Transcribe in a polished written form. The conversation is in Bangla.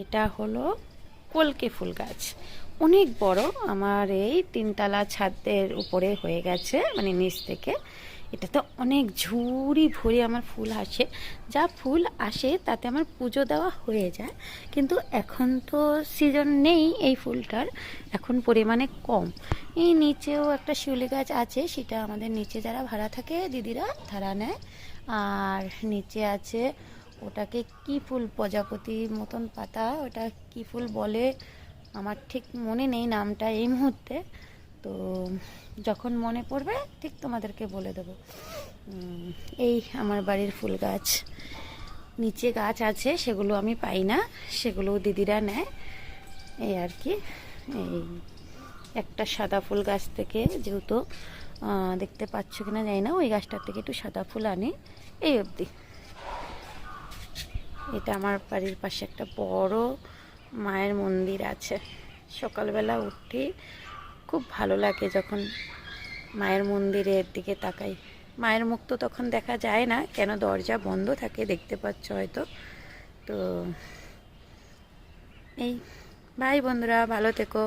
এটা হলো কলকে ফুল গাছ, অনেক বড়। আমার এই 3তলা ছাদের উপরে হয়ে গেছে, মানে নিচ থেকে। এটা তো অনেক ঝুড়ি ভরে আমার ফুল আসে। যা ফুল আসে তাতে আমার পুজো দেওয়া হয়ে যায়, কিন্তু এখন তো সিজন নেই এই ফুলটার, এখন পরিমাণে কম। এই নিচেও একটা শিউলি গাছ আছে, সেটা আমাদের নিচে যারা ভাড়া থাকে দিদিরা তারা নেয়। আর নিচে আছে, ওটাকে কি ফুল, প্রজাপতি মতন পাতা, ওটা কি ফুল বলে আমার ঠিক মনে নেই নামটা এই মুহূর্তে। তো যখন মনে পড়বে ঠিক তোমাদেরকে বলে দেবো। এই আমার বাড়ির ফুল গাছ। নিচে গাছ আছে, সেগুলো আমি পাই না, সেগুলো দিদিরা নেয়, এই আর কি। এই একটা সাদা ফুল গাছ থেকে, যেহেতু দেখতে পাচ্ছ কিনা জানি না, ওই গাছটার থেকে একটু সাদা ফুল আনি, এই অবধি। এটা আমার বাড়ির পাশে একটা বড় মায়ের মন্দির আছে। সকালবেলা উঠি, খুব ভালো লাগে যখন মায়ের মন্দিরের দিকে তাকাই। মায়ের মুখ তো তখন দেখা যায় না, কেন দরজা বন্ধ থাকে, দেখতে পাচ্ছ হয়তো। তো এই, বাই বন্ধুরা, ভালো থেকো।